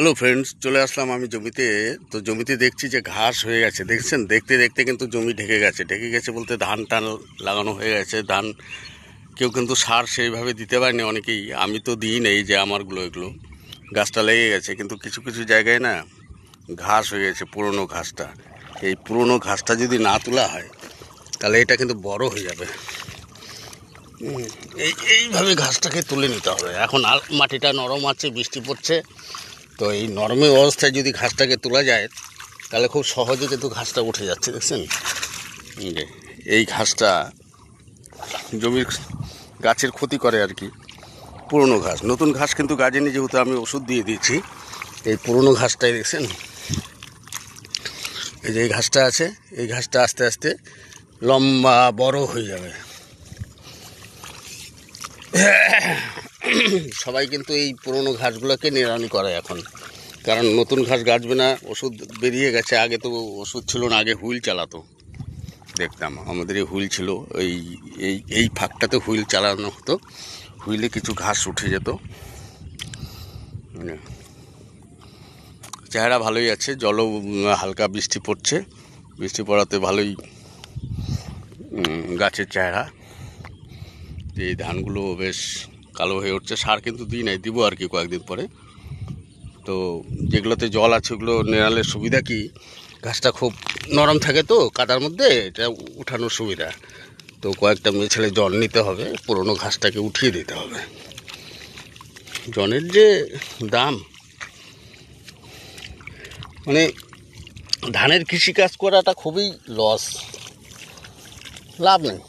Hello friends, চলে আসলাম আমি জমিতে। তো জমিতে দেখছি যে ঘাস হয়ে গেছে, দেখছেন? দেখতে দেখতে কিন্তু জমি ঢেকে গেছে বলতে ধান টান লাগানো হয়ে গেছে। ধান কেউ কিন্তু সার সেইভাবে দিতে পারেনি অনেকেই, আমি তো দিই নেই, যে আমারগুলো এগুলো গাছটা লেগে গেছে। কিন্তু কিছু কিছু জায়গায় না ঘাস হয়ে গেছে, পুরনো ঘাসটা। এই পুরনো ঘাসটা যদি না তোলা হয় তাহলে এটা কিন্তু বড় হয়ে যাবে। এইভাবে ঘাসটাকে তুলে নিতে হবে। এখন মাটিটা নরম আছে, বৃষ্টি পড়ছে, তো এই নরমের অবস্থায় যদি ঘাসটাকে তোলা যায় তাহলে খুব সহজে কিন্তু ঘাসটা উঠে যাচ্ছে, দেখছেন? এই ঘাসটা জমির গাছের ক্ষতি করে আর কি। পুরনো ঘাস, নতুন ঘাস কিন্তু গাছেনি, যেহেতু আমি ওষুধ দিয়ে দিয়েছি। এই পুরনো ঘাসটাই দেখছেন, এই যে এই ঘাসটা আছে, এই ঘাসটা আস্তে আস্তে লম্বা বড় হয়ে যাবে। সবাই কিন্তু এই পুরনো ঘাসগুলোকে নিড়ানি করে এখন, কারণ নতুন ঘাস গাছবে না, ওষুধ বেরিয়ে গেছে। আগে তো ওষুধ ছিল না, আগে হুইল চালাতো, দেখতাম আমাদের এই হুইল ছিল, এই এই এই ফাঁকটাতে হুইল চালানো হতো, হুইলে কিছু ঘাস উঠে যেত। চেহারা ভালোই আছে, জলও হালকা বৃষ্টি পড়ছে, বৃষ্টি পড়াতে ভালোই গাছের চেহারা। এই ধানগুলো বেশ কালো হয়ে উঠছে। সার কিন্তু দিই নাই, দিব আর কি কয়েকদিন পরে। তো যেগুলোতে জল আছে ওগুলো নেড়ালে সুবিধা কি, ঘাসটা খুব নরম থাকে, তো কাদার মধ্যে এটা উঠানোর সুবিধা। তো কয়েকটা মেছেলে জন নিতে হবে, পুরনো ঘাসটাকে উঠিয়ে দিতে হবে। জনের যে দাম, মানে ধানের কৃষিকাজ করাটা খুবই লস, লাভ নেই।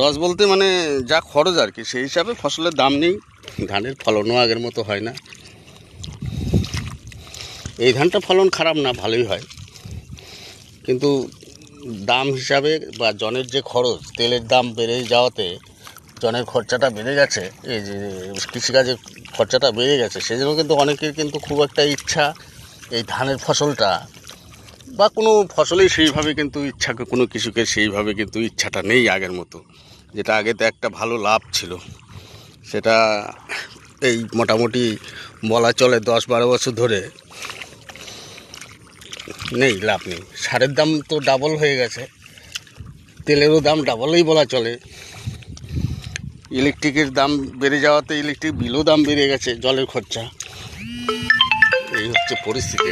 লস বলতে মানে যা খরচ আর কি, সেই হিসাবে ফসলের দাম নেই, ধানের ফলনও আগের মতো হয় না। এই ধানটা ফলন খারাপ না, ভালোই হয়, কিন্তু দাম হিসাবে বা জনের যে খরচ, তেলের দাম বেড়ে যাওয়াতে জনের খরচাটা বেড়ে গেছে, এই যে কৃষিকাজের খরচাটা বেড়ে গেছে, সেই জন্য কিন্তু অনেকের কিন্তু খুব একটা ইচ্ছা এই ধানের ফসলটা বা কোনো ফসলেই সেইভাবে কিন্তু ইচ্ছা, কোনো কৃষকের সেইভাবে কিন্তু ইচ্ছাটা নেই আগের মতো। যেটা আগে তো একটা ভালো লাভ ছিল, সেটা এই মোটামুটি বলা চলে 10-12 বছর ধরে নেই, লাভ নেই। সারের দাম তো ডাবল হয়ে গেছে, তেলেরও দাম ডাবলই বলা চলে, ইলেকট্রিকের দাম বেড়ে যাওয়াতে ইলেকট্রিক বিলও দাম বেড়ে গেছে, জলের খরচা, এই হচ্ছে পরিস্থিতি।